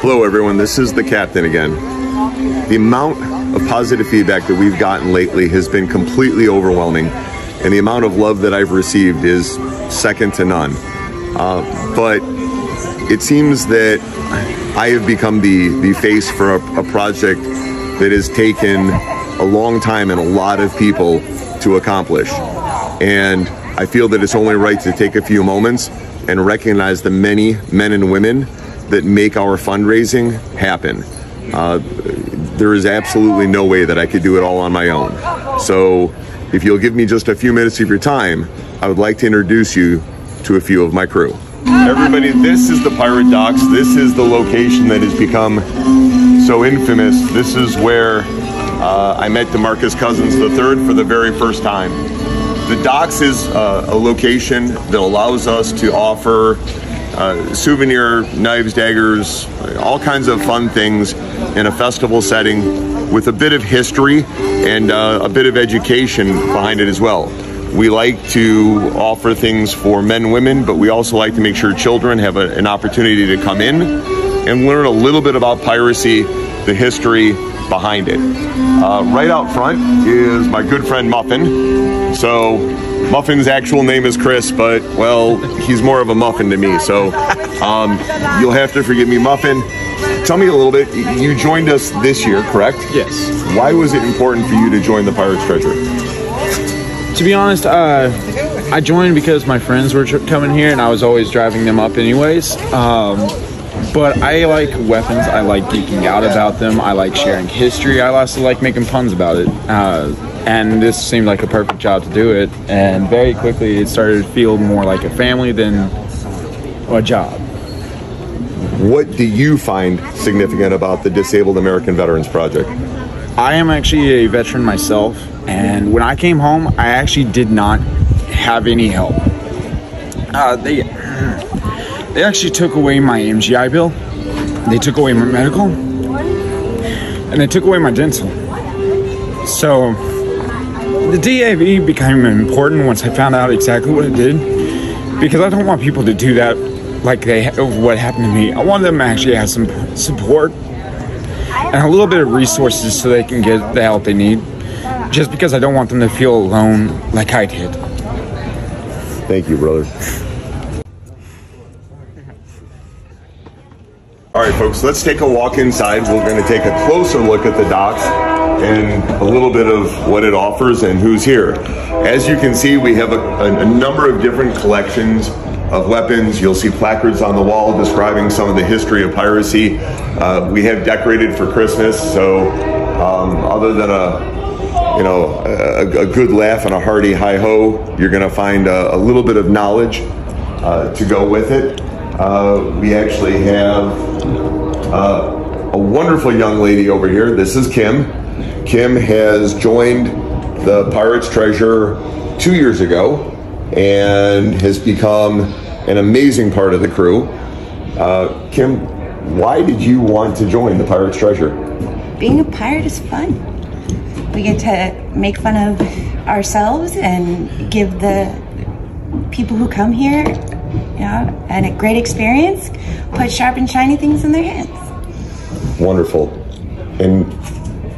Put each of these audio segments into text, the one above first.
Hello everyone, this is the captain again. The amount of positive feedback that we've gotten lately has been completely overwhelming, and the amount of love that I've received is second to none. But it seems that I have become the face for a project that has taken a long time and a lot of people to accomplish. And I feel that it's only right to take a few moments and recognize the many men and women that make our fundraising happen. There is absolutely no way that I could do it all on my own. So if you'll give me just a few minutes of your time, I would like to introduce you to a few of my crew. Everybody, this is the Pirate Docks. This is the location that has become so infamous. This is where I met DeMarcus Cousins III for the very first time. The docks is a location that allows us to offer souvenir, knives, daggers, all kinds of fun things in a festival setting with a bit of history and a bit of education behind it as well. We like to offer things for men and women, but we also like to make sure children have an opportunity to come in and learn a little bit about piracy, the history behind it. Right out front is my good friend Muffin. So Muffin's actual name is Chris, but well, he's more of a muffin to me. So you'll have to forgive me, Muffin. Tell me a little bit. You joined us this year, correct? Yes. Why was it important for you to join the Pirate's Treasure? To be honest, I joined because my friends were coming here and I was always driving them up anyways. But I like weapons. I like geeking out about them. I like sharing history. I also like making puns about it. And this seemed like a perfect job to do it. And very quickly, it started to feel more like a family than a job. What do you find significant about the Disabled American Veterans Project? I am actually a veteran myself. And when I came home, I actually did not have any help. They actually took away my MGI bill, they took away my medical, and they took away my dental. So the DAV became important once I found out exactly what it did, because I don't want people to do that like what happened to me. I want them to actually have some support and a little bit of resources so they can get the help they need, just because I don't want them to feel alone like I did. Thank you, brother. All right, folks, let's take a walk inside. We're going to take a closer look at the docks and a little bit of what it offers and who's here. As you can see, we have a number of different collections of weapons. You'll see placards on the wall describing some of the history of piracy. We have decorated for Christmas, so other than a good laugh and a hearty hi-ho, you're going to find a little bit of knowledge to go with it. We actually have a wonderful young lady over here. This is Kim. Kim has joined the Pirate's Treasure 2 years ago and has become an amazing part of the crew. Kim, why did you want to join the Pirate's Treasure? Being a pirate is fun. We get to make fun of ourselves and give the people who come here, and a great experience, put sharp and shiny things in their hands. Wonderful. And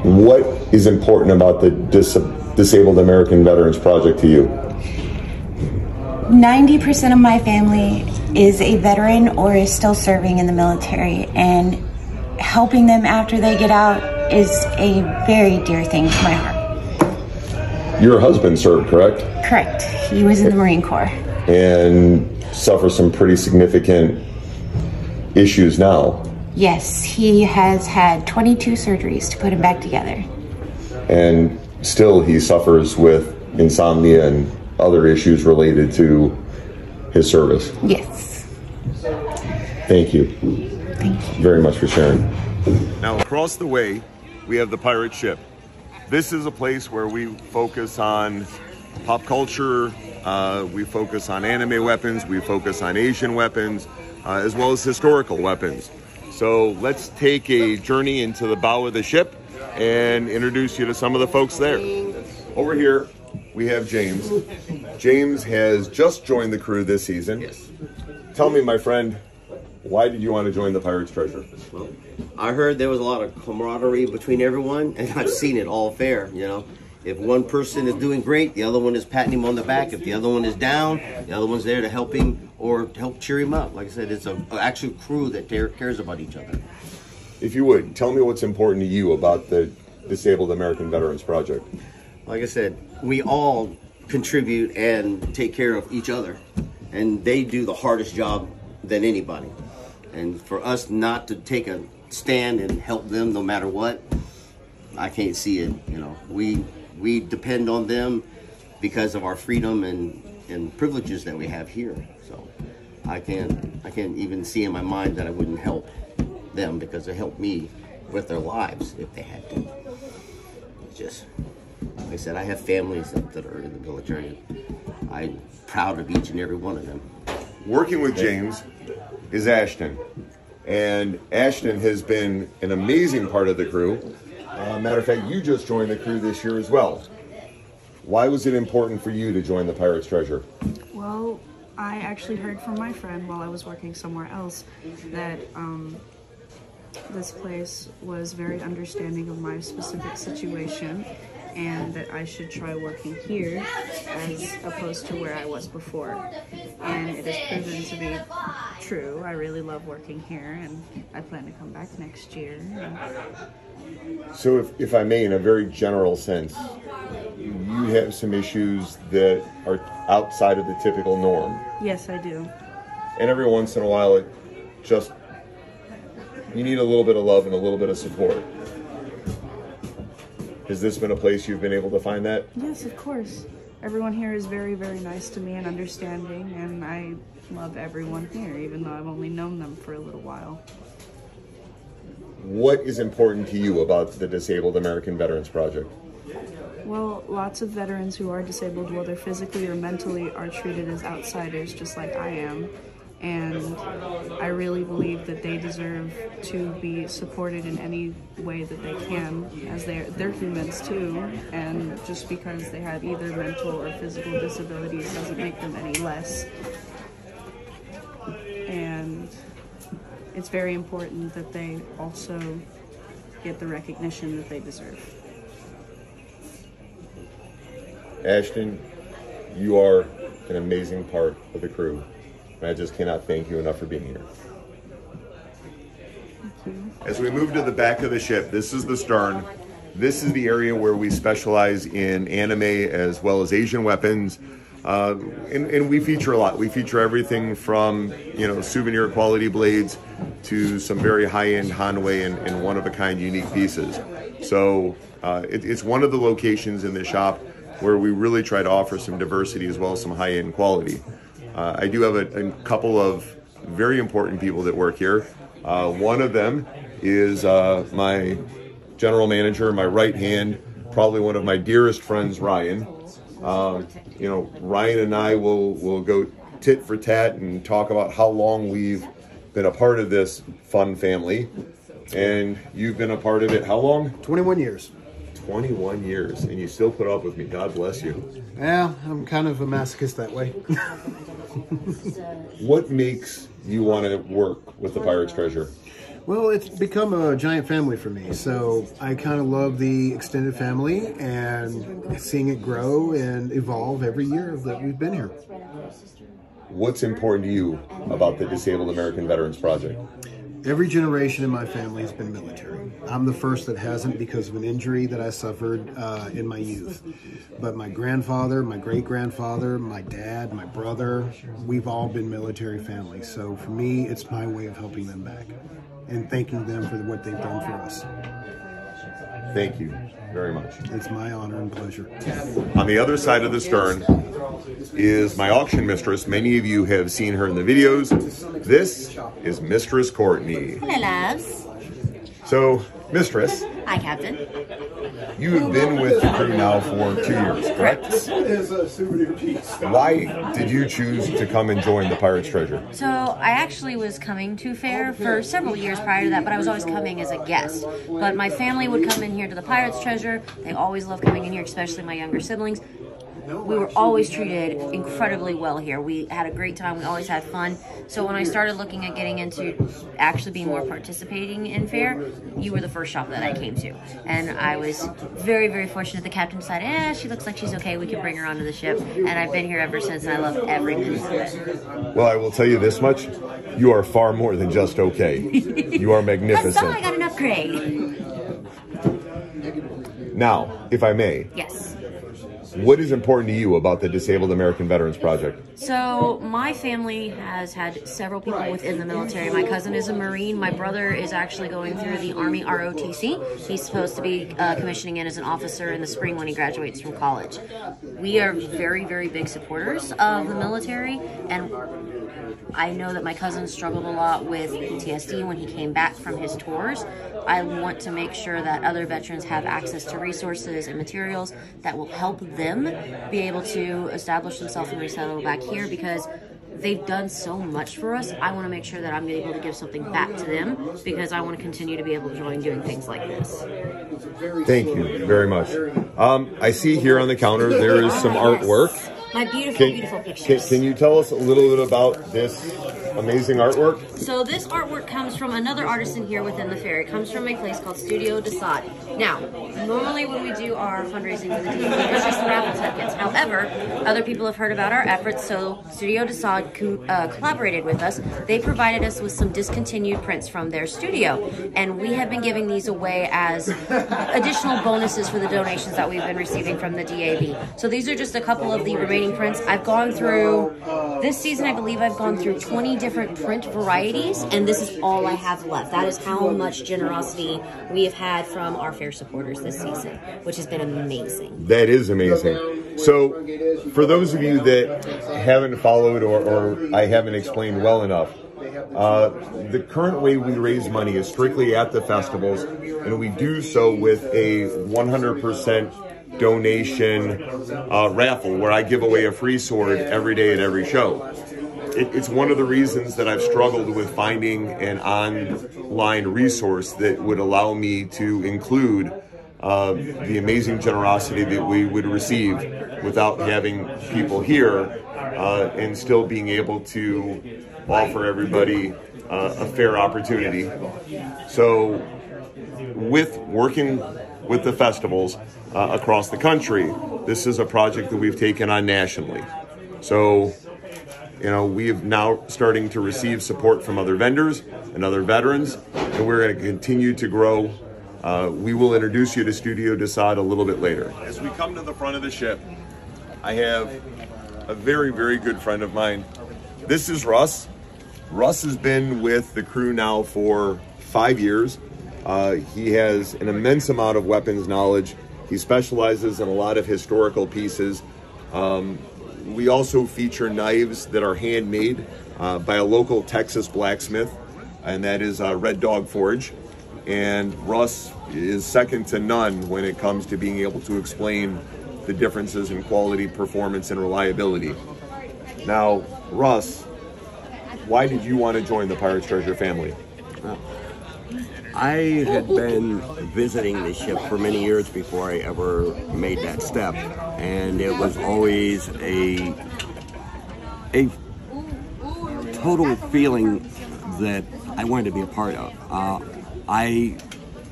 what is important about the Disabled American Veterans Project to you? 90% of my family is a veteran or is still serving in the military, and helping them after they get out is a very dear thing to my heart. Your husband served, correct? Correct. He was in the Marine Corps. And suffers some pretty significant issues now. Yes, he has had 22 surgeries to put him back together. And still he suffers with insomnia and other issues related to his service. Yes. Thank you. Thank you very much for sharing. Now across the way, we have the pirate ship. This is a place where we focus on pop culture, we focus on anime weapons, we focus on Asian weapons, as well as historical weapons. So let's take a journey into the bow of the ship and introduce you to some of the folks there. Over here, we have James. James has just joined the crew this season. Yes. Tell me, my friend, Why did you want to join the Pirates Treasure? Well, I heard there was a lot of camaraderie between everyone, and I've seen it all fair, you know. If one person is doing great, the other one is patting him on the back. If the other one is down, the other one's there to help him or help cheer him up. Like I said, it's an actual crew that cares about each other. If you would, tell me what's important to you about the Disabled American Veterans Project. Like I said, we all contribute and take care of each other, and they do the hardest job than anybody. And for us not to take a stand and help them no matter what, I can't see it. You know, we depend on them because of our freedom and privileges that we have here. So I can't even see in my mind that I wouldn't help them, because they helped me with their lives if they had to. It's just, like I said, I have families that are in the military. I'm proud of each and every one of them. Working with James is Ashton, and Ashton has been an amazing part of the crew. Matter of fact, you just joined the crew this year as well. Why was it important for you to join the Pirates Treasure? Well, I actually heard from my friend while I was working somewhere else that this place was very understanding of my specific situation, and that I should try working here as opposed to where I was before. And it has proven to be true. I really love working here, and I plan to come back next year. So if I may, in a very general sense, you have some issues that are outside of the typical norm. Yes, I do. And every once in a while, you need a little bit of love and a little bit of support. Has this been a place you've been able to find that? Yes, of course. Everyone here is very, very nice to me and understanding, and I love everyone here, even though I've only known them for a little while. What is important to you about the Disabled American Veterans Project? Well, lots of veterans who are disabled, whether physically or mentally, are treated as outsiders, just like I am. And I really believe that they deserve to be supported in any way that they can, as they're humans too, and just because they have either mental or physical disabilities doesn't make them any less. And it's very important that they also get the recognition that they deserve. Ashton, you are an amazing part of the crew. And I just cannot thank you enough for being here. Thank you. As we move to the back of the ship, this is the stern. This is the area where we specialize in anime as well as Asian weapons. And we feature a lot. We feature everything from, souvenir quality blades to some very high-end Hanwei and one-of-a-kind unique pieces. So it's one of the locations in the shop where we really try to offer some diversity as well as some high-end quality. I do have a couple of very important people that work here. One of them is my general manager, my right hand, probably one of my dearest friends, Ryan. Ryan and I will go tit for tat and talk about how long we've been a part of this fun family. And you've been a part of it how long? 21 years. 21 years, and you still put up with me. God bless you. Yeah, I'm kind of a masochist that way. What makes you want to work with the Pirates Treasure? Well, it's become a giant family for me, so I kind of love the extended family and seeing it grow and evolve every year that we've been here. What's important to you about the Disabled American Veterans Project? Every generation in my family has been military. I'm the first that hasn't because of an injury that I suffered in my youth. But my grandfather, my great-grandfather, my dad, my brother, we've all been military families. So for me, it's my way of helping them back and thanking them for what they've done for us. Thank you very much. It's my honor and pleasure. On the other side of the stern is my auction mistress. Many of you have seen her in the videos. This is Mistress Courtney. Hello, loves. So, Mistress. Hi, Captain. You have been with the crew now for 2 years, correct? Why did you choose to come and join the Pirates Treasure? So, I actually was coming to Fair for several years prior to that, but I was always coming as a guest. But my family would come in here to the Pirates Treasure. They always love coming in here, especially my younger siblings. we were always treated incredibly well here. We had a great time. We always had fun. So when I started looking at getting into actually being more participating in fair, you were the first shop that I came to. And I was very, very fortunate. The captain decided, she looks like she's okay. We can bring her onto the ship. And I've been here ever since, and I love every minute of it. Well, I will tell you this much. You are far more than just okay. You are magnificent. I got an upgrade. Now, if I may. Yes. What is important to you about the Disabled American Veterans Project? So my family has had several people within the military. My cousin is a Marine. My brother is actually going through the Army ROTC. He's supposed to be commissioning in as an officer in the spring when he graduates from college. We are very, very big supporters of the military, and I know that my cousin struggled a lot with PTSD when he came back from his tours. I want to make sure that other veterans have access to resources and materials that will help them be able to establish themselves and resettle back here, because they've done so much for us. I want to make sure that I'm able to give something back to them, because I want to continue to be able to join doing things like this. Thank you very much. I see here on the counter there is some artwork. My beautiful, beautiful pictures. Can you tell us a little bit about this amazing artwork? So this artwork comes from another artisan here within the fair. It comes from a place called Studio Asad. Now, normally when we do our fundraising for the team, it's just raffle tickets. However, other people have heard about our efforts, so Studio Asad collaborated with us. They provided us with some discontinued prints from their studio, and we have been giving these away as additional bonuses for the donations that we've been receiving from the DAV. So these are just a couple of the remaining prints. I've gone through, this season I believe I've gone through 20 different print varieties, and this is all I have left. That is how much generosity we have had from our fair supporters this season, which has been amazing. That is amazing. So for those of you that haven't followed or I haven't explained well enough, the current way we raise money is strictly at the festivals, and we do so with a 100% donation raffle where I give away a free sword every day at every show. It's one of the reasons that I've struggled with finding an online resource that would allow me to include the amazing generosity that we would receive without having people here and still being able to offer everybody a fair opportunity. So with working with the festivals across the country, this is a project that we've taken on nationally. So, you know, we have now starting to receive support from other vendors and other veterans, and we're going to continue to grow. We will introduce you to Studio Asad a little bit later. As we come to the front of the ship, I have a very, very good friend of mine. This is Russ. Russ has been with the crew now for 5 years. He has an immense amount of weapons knowledge. He specializes in a lot of historical pieces. We also feature knives that are handmade by a local Texas blacksmith, and that is Red Dog Forge. And Russ is second to none when it comes to being able to explain the differences in quality, performance, and reliability. Now, Russ, why did you want to join the Pirates Treasure family? I had been visiting the ship for many years before I ever made that step, and it was always a total feeling that I wanted to be a part of. I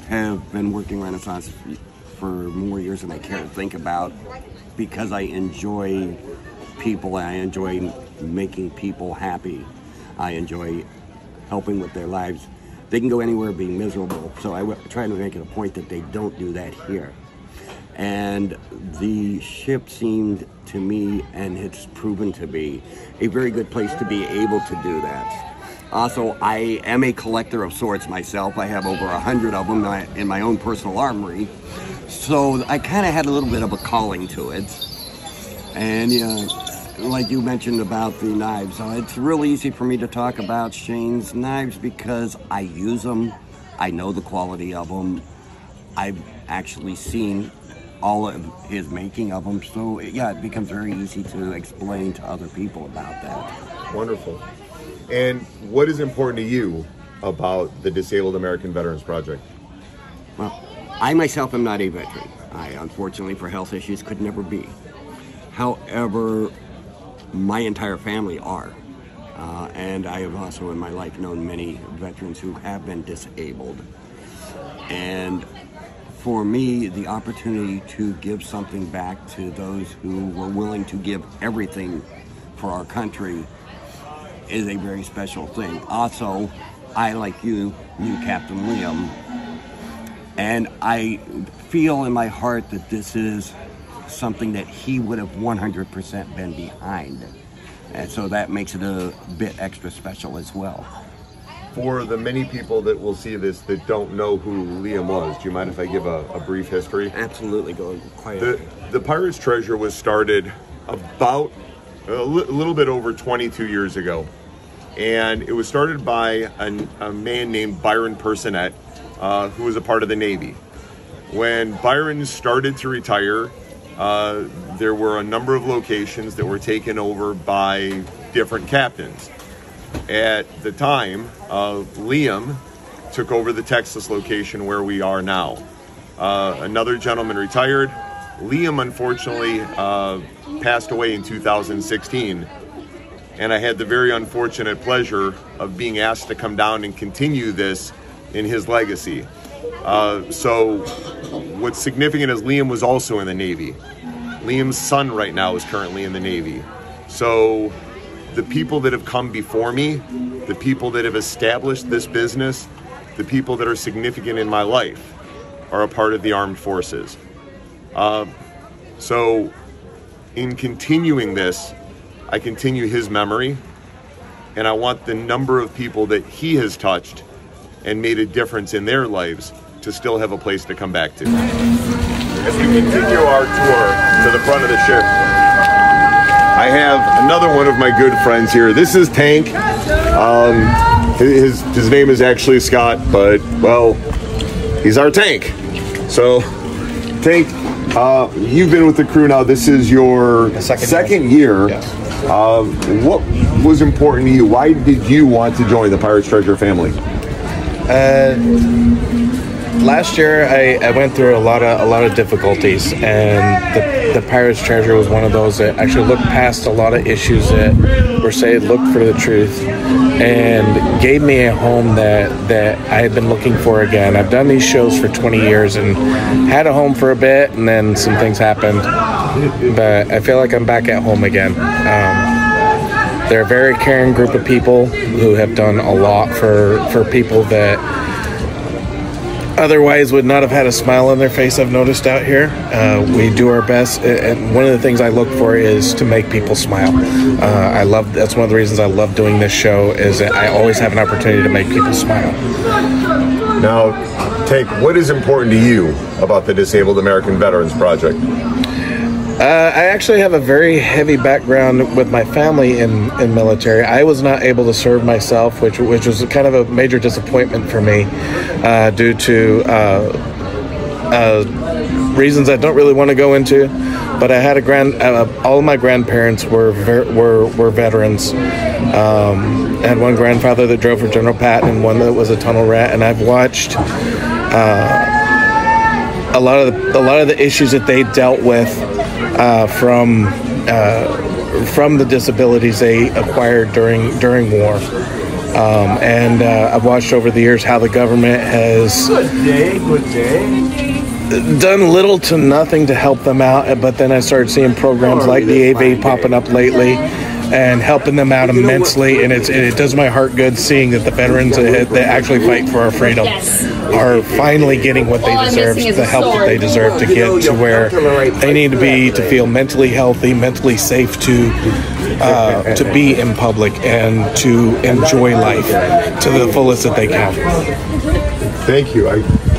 have been working Renaissance for more years than I care to think about, because I enjoy people, I enjoy making people happy, I enjoy helping with their lives. They can go anywhere being miserable, so I try to make it a point that they don't do that here. And the ship seemed to me, and it's proven to be, a very good place to be able to do that. Also, I am a collector of swords myself. I have over 100 of them in my own personal armory. So I kind of had a little bit of a calling to it. And like you mentioned about the knives, it's real easy for me to talk about Shane's knives because I use them. I know the quality of them. I've actually seen all of his making of them. So yeah, it becomes very easy to explain to other people about that. Wonderful. And what is important to you about the Disabled American Veterans Project? Well, I myself am not a veteran. I, unfortunately, for health issues, could never be. However, my entire family are. And I have also in my life known many veterans who have been disabled. And for me, the opportunity to give something back to those who were willing to give everything for our country is a very special thing. Also, I, like you, knew Captain Liam, and I feel in my heart that this is something that he would have 100% been behind. And so that makes it a bit extra special as well. For the many people that will see this that don't know who Liam was, do you mind if I give a brief history? Absolutely, go quiet. The Pirate's Treasure was started about a little bit over 22 years ago. And it was started by a man named Byron Personette, who was a part of the Navy. When Byron started to retire, there were a number of locations that were taken over by different captains. At the time, Liam took over the Texas location where we are now. Another gentleman retired. Liam, unfortunately, passed away in 2016. And I had the very unfortunate pleasure of being asked to come down and continue this in his legacy. So what's significant is Liam was also in the Navy. Liam's son right now is currently in the Navy. So the people that have come before me, the people that have established this business, the people that are significant in my life are a part of the armed forces. So in continuing this, I continue his memory, and I want the number of people that he has touched and made a difference in their lives to still have a place to come back to. As we continue our tour to the front of the ship, I have another one of my good friends here. This is Tank. His name is actually Scott, but, well, he's our Tank. So, Tank, you've been with the crew now. This is your second year. Yes. What was important to you? Why did you want to join the Pirate's Treasure family? Last year, I went through a lot of difficulties, and the Pirate's Treasure was one of those that actually looked past a lot of issues that were saying, looked for the truth, and gave me a home that I had been looking for again. I've done these shows for 20 years and had a home for a bit, and then some things happened, but I feel like I'm back at home again. They're a very caring group of people who have done a lot for people that otherwise would not have had a smile on their face. I've noticed out here, we do our best, and one of the things I look for is to make people smile. That's one of the reasons I love doing this show, is that I always have an opportunity to make people smile. Now, Tank, what is important to you about the Disabled American Veterans Project? I actually have a very heavy background with my family in military. I was not able to serve myself, which was kind of a major disappointment for me, due to reasons I don't really want to go into. But I had all of my grandparents were veterans. I had one grandfather that drove for General Patton and one that was a tunnel rat, and I've watched a lot of the issues that they dealt with from the disabilities they acquired during war. And I've watched over the years how the government has done little to nothing to help them out, but then I started seeing programs like the AV popping up lately and helping them out immensely, and it does my heart good seeing that the veterans that actually fight for our freedom are finally getting what they deserve, the help that they deserve to get to where they need to be to feel mentally healthy, mentally safe to be in public and to enjoy life to the fullest that they can. Thank you.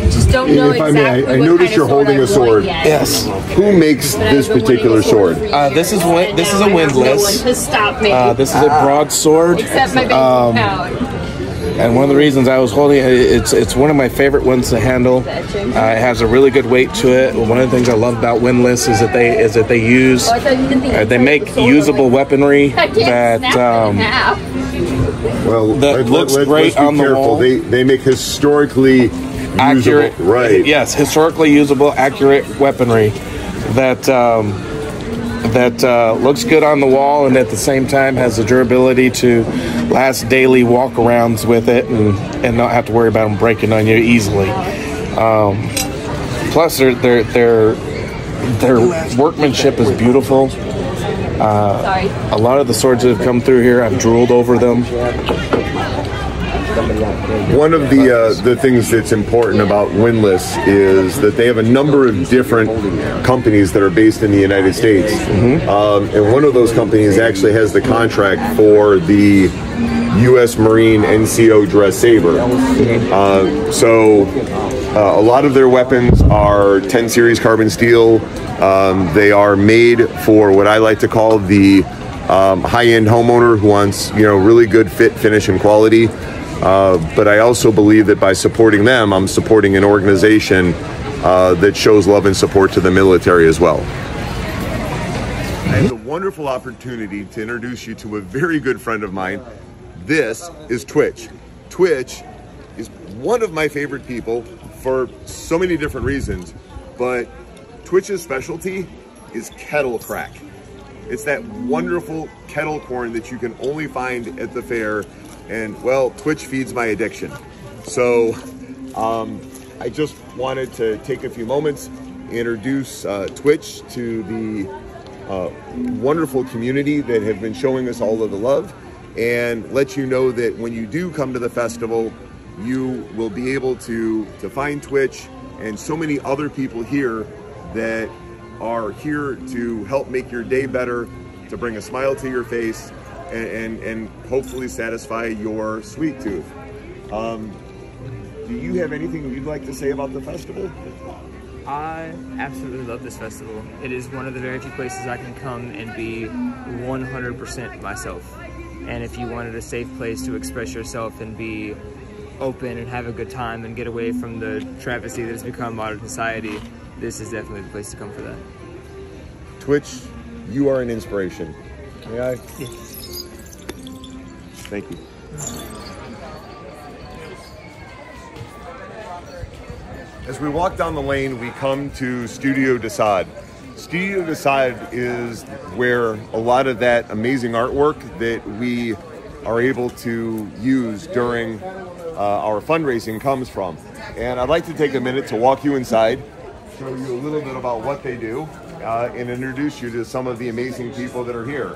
Just don't know exactly. I noticed you're holding a sword. Yes. Who makes this particular sword? This is a windlass. This is a broadsword. Except my bank account. And one of the reasons I was holding it, it's one of my favorite ones to handle. It has a really good weight to it. One of the things I love about windlass is that they make usable weaponry that looks great on the wall. They make historically accurate, usable, right? Yes, historically usable, accurate weaponry that that looks good on the wall and at the same time has the durability to last daily walk-arounds with it and not have to worry about them breaking on you easily. Plus, their workmanship is beautiful. A lot of the swords that have come through here, I've drooled over them. One of the things that's important about Windlass is that they have a number of different companies that are based in the United States. And one of those companies actually has the contract for the U.S. Marine NCO dress saber. So a lot of their weapons are 10 series carbon steel. They are made for what I like to call the high-end homeowner who wants, really good fit, finish, and quality. But I also believe that by supporting them, I'm supporting an organization that shows love and support to the military as well. I have the wonderful opportunity to introduce you to a very good friend of mine. This is Twitch. Twitch is one of my favorite people for so many different reasons, but Twitch's specialty is kettle crack. It's that wonderful kettle corn that you can only find at the fair. And well, Twitch feeds my addiction. So I just wanted to take a few moments, introduce Twitch to the wonderful community that have been showing us all of the love, and let you know that when you do come to the festival, you will be able to find Twitch and so many other people here that are here to help make your day better, to bring a smile to your face, and hopefully satisfy your sweet tooth. Do you have anything you'd like to say about the festival? I absolutely love this festival. It is one of the very few places I can come and be 100% myself. And if you wanted a safe place to express yourself and be open and have a good time and get away from the travesty that has become modern society, this is definitely the place to come for that. Twitch, you are an inspiration. May I? Yes. Thank you. As we walk down the lane, we come to Studio Asad. Studio Asad is where a lot of that amazing artwork that we are able to use during our fundraising comes from. And I'd like to take a minute to walk you inside, show you a little bit about what they do, and introduce you to some of the amazing people that are here.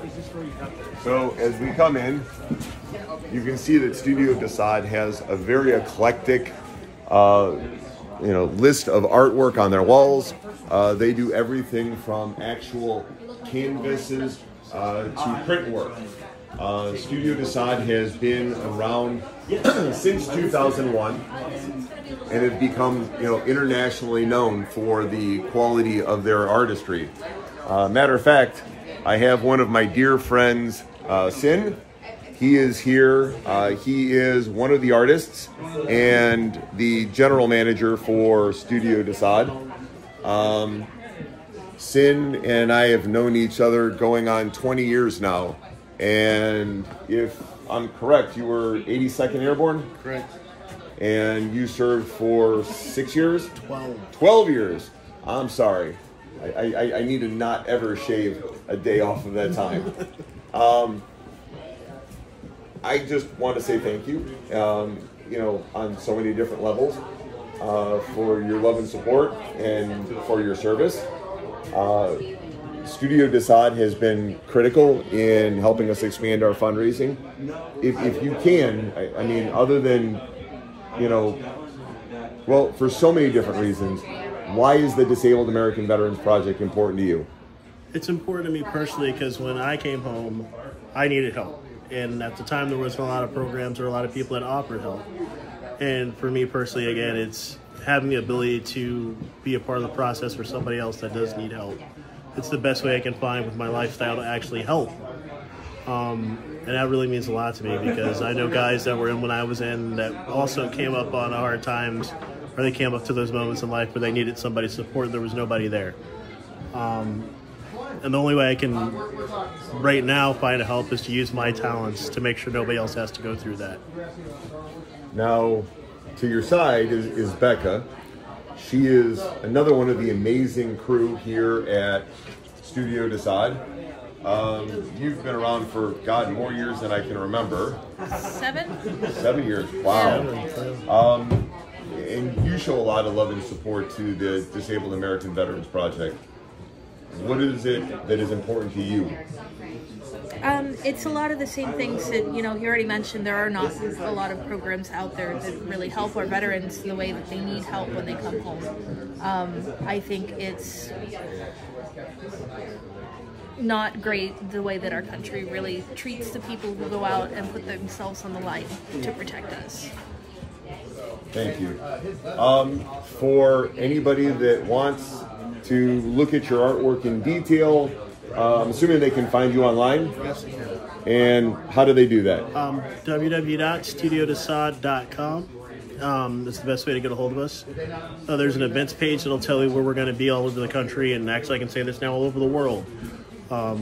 So as we come in, you can see that Studio Asad has a very eclectic list of artwork on their walls. They do everything from actual canvases to print work. Studio Asad has been around since 2001 and have become internationally known for the quality of their artistry. Matter of fact, I have one of my dear friends, Sin. He is here. He is one of the artists and the general manager for Studio Asad. Sin and I have known each other going on 20 years now. And if I'm correct, you were 82nd Airborne? Correct. And you served for 6 years? 12. 12 years. I'm sorry. I need to not ever shave a day off of that time. I just want to say thank you, on so many different levels, for your love and support and for your service. Studio Asad has been critical in helping us expand our fundraising. If you can, I mean, other than, well, for so many different reasons, why is the Disabled American Veterans Project important to you? It's important to me personally because when I came home, I needed help. And at the time, there wasn't a lot of programs or a lot of people that offered help. And for me personally, again, it's having the ability to be a part of the process for somebody else that does need help. It's the best way I can find with my lifestyle to actually help. And that really means a lot to me because I know guys that were in when I was in that also came up on hard times, or they came up to those moments in life where they needed somebody's support and there was nobody there. And the only way I can right now find help is to use my talents to make sure nobody else has to go through that. Now, to your side is Becca. She is another one of the amazing crew here at Studio Asad. You've been around for, God, more years than I can remember. 7 years, wow. And you show a lot of love and support to the Disabled American Veterans Project. What is it that is important to you? It's a lot of the same things that, you already mentioned. There are not a lot of programs out there that really help our veterans the way that they need help when they come home. I think it's not great the way that our country really treats the people who go out and put themselves on the line to protect us. Thank you. For anybody that wants to look at your artwork in detail, I'm assuming they can find you online? Yes, they can. And how do they do that? www.studiodasad.com. That's the best way to get a hold of us. There's an events page that'll tell you where we're going to be all over the country, and actually I can say this now, all over the world.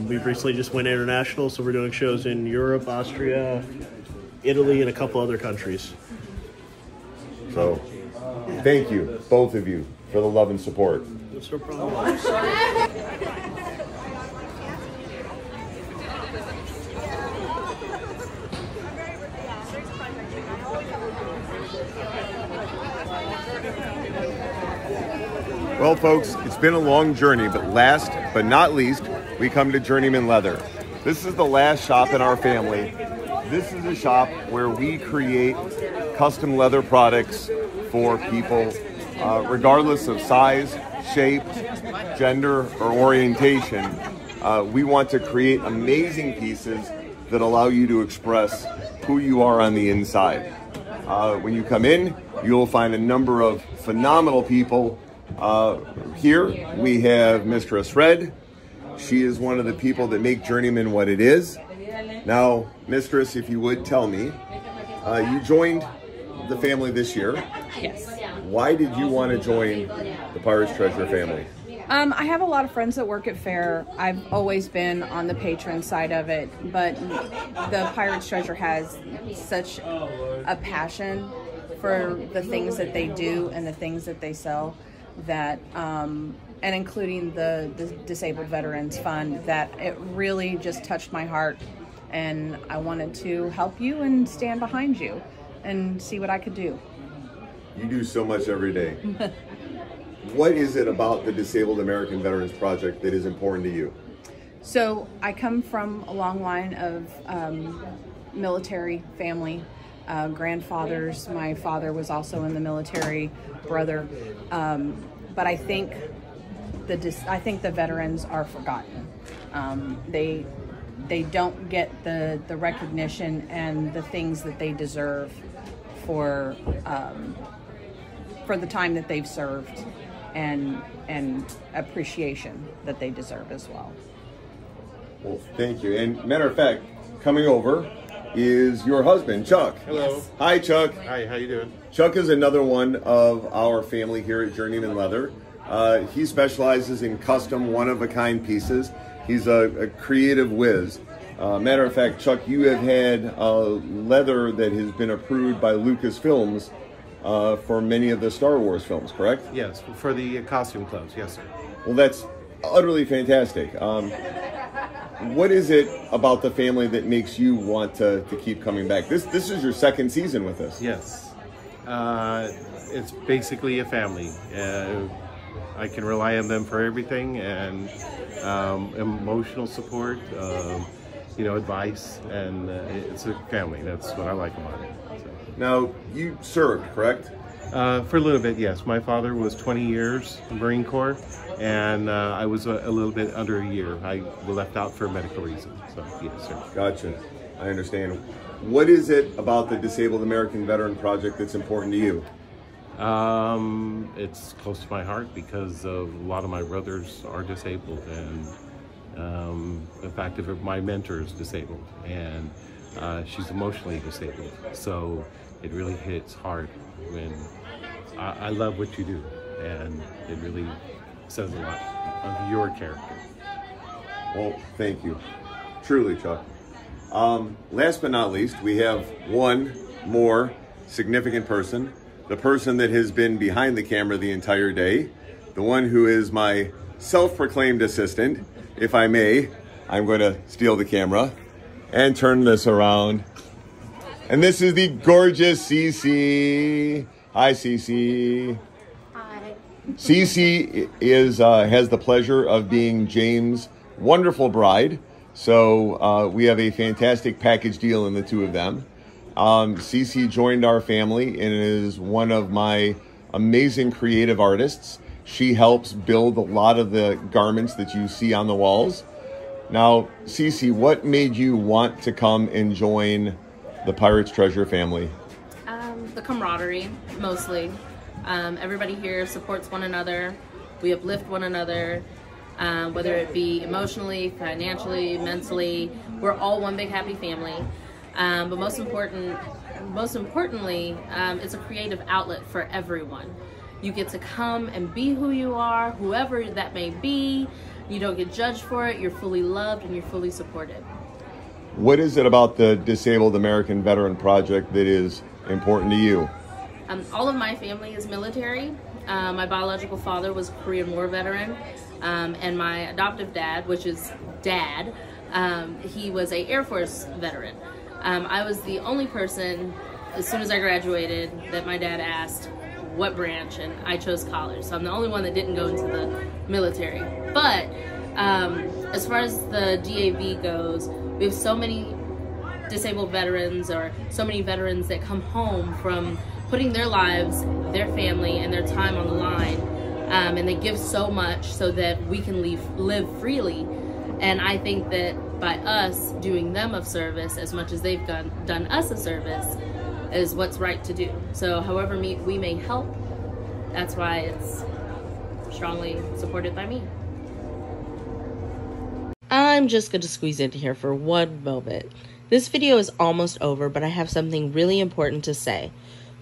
We've recently just went international, so we're doing shows in Europe, Austria, Italy, and a couple other countries. So, thank you, both of you, for the love and support. That's no problem. Well, folks, it's been a long journey, but last but not least, we come to Journeyman Leather. This is the last shop in our family. This is a shop where we create custom leather products for people, regardless of size, shape, gender, or orientation. We want to create amazing pieces that allow you to express who you are on the inside. When you come in, you'll find a number of phenomenal people. Here we have Mistress Red. She is one of the people that make Journeyman what it is. Now, Mistress, if you would tell me, you joined the family this year. Yes. Why did you want to join the Pirate's Treasure family? I have a lot of friends that work at Fair. I've always been on the patron side of it, but the Pirate's Treasure has such a passion for the things that they do and the things that they sell that, and including the Disabled Veterans Fund, that it really just touched my heart, and I wanted to help you and stand behind you and see what I could do. You do so much every day. What is it about the Disabled American Veterans Project that is important to you? So I come from a long line of military family, grandfathers. My father was also in the military, brother. But I think the veterans are forgotten. They don't get the recognition and the things that they deserve for the time that they've served, and appreciation that they deserve as well. Well, thank you. And matter of fact, coming over is your husband, Chuck. Hello. Yes. Hi, Chuck. Hi, how you doing? Chuck is another one of our family here at Journeyman Leather. He specializes in custom, one-of-a-kind pieces. He's a creative whiz. Matter of fact, Chuck, you have had leather that has been approved by Lucasfilms for many of the Star Wars films, correct? Yes, for the costume clothes, yes, sir. Well, that's utterly fantastic. What is it about the family that makes you want to keep coming back? This is your second season with us. Yes. It's basically a family. I can rely on them for everything, and emotional support, advice, and it's a family. That's what I like about it. So. Now, you served, correct? For a little bit, yes. My father was 20 years in the Marine Corps, and I was a little bit under a year. I left out for medical reasons, so yes, sir. Gotcha. I understand. What is it about the Disabled American Veteran Project that's important to you? It's close to my heart because a lot of my brothers are disabled, and the fact that my mentor is disabled, and she's emotionally disabled. So it really hits hard when I love what you do, and it really says a lot of your character. Well, thank you. Truly, Chuck. Last but not least, we have one more significant person, the person that has been behind the camera the entire day, the one who is my self-proclaimed assistant, if I may, I'm going to steal the camera and turn this around. And this is the gorgeous cece. Hi, cece. Hi. Cece has the pleasure of being James' wonderful bride. So we have a fantastic package deal in the two of them. Cece joined our family and is one of my amazing creative artists. She helps build a lot of the garments that you see on the walls. Now, Cece, what made you want to come and join the Pirates Treasure family? The camaraderie, mostly. Everybody here supports one another. We uplift one another, whether it be emotionally, financially, mentally. We're all one big happy family. But most importantly, it's a creative outlet for everyone. You get to come and be who you are, whoever that may be. You don't get judged for it. You're fully loved and you're fully supported. What is it about the Disabled American Veteran Project that is important to you? All of my family is military. My biological father was a Korean War veteran, and my adoptive dad, which is Dad, he was an Air Force veteran. I was the only person, as soon as I graduated, that my dad asked what branch, and I chose college. So I'm the only one that didn't go into the military. But as far as the DAV goes, we have so many disabled veterans, or so many veterans that come home from putting their lives, their family, and their time on the line, and they give so much so that we can live freely. And I think that by us doing them of service as much as they've done us a service is what's right to do. So however we may help, that's why it's strongly supported by me. I'm just going to squeeze into here for one moment. This video is almost over, but I have something really important to say.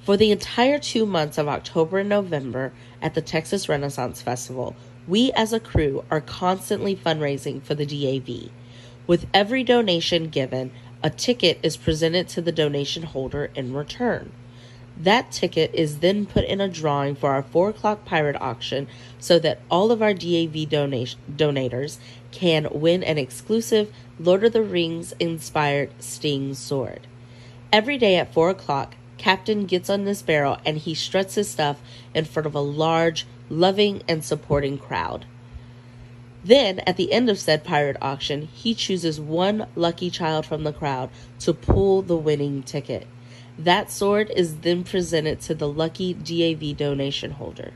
For the entire 2 months of October and November at the Texas Renaissance Festival, we as a crew are constantly fundraising for the DAV. With every donation given, a ticket is presented to the donation holder in return. That ticket is then put in a drawing for our 4 o'clock pirate auction so that all of our DAV donators can win an exclusive Lord of the Rings inspired Sting sword. Every day at 4 o'clock, Captain gets on this barrel and he struts his stuff in front of a large, loving and supporting crowd. Then, at the end of said pirate auction, he chooses one lucky child from the crowd to pull the winning ticket. That sword is then presented to the lucky DAV donation holder.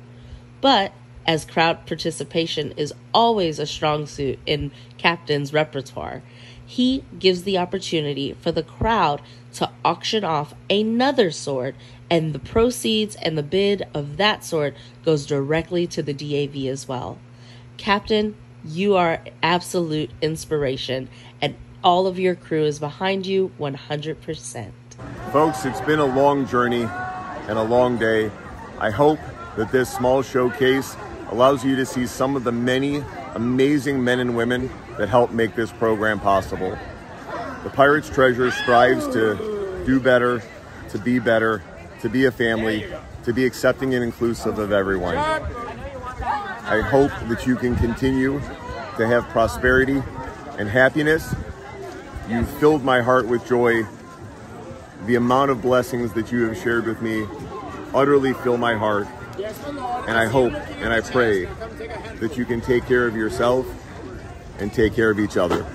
But, as crowd participation is always a strong suit in Captain's repertoire, he gives the opportunity for the crowd to auction off another sword, and the proceeds and the bid of that sword goes directly to the DAV as well. Captain, you are absolute inspiration, and all of your crew is behind you 100%. Folks, it's been a long journey and a long day. I hope that this small showcase allows you to see some of the many amazing men and women that help make this program possible. The Pirates Treasure strives to do better, to be a family, to be accepting and inclusive of everyone. I hope that you can continue to have prosperity and happiness. You've filled my heart with joy. The amount of blessings that you have shared with me utterly fill my heart. And I hope and I pray that you can take care of yourself and take care of each other.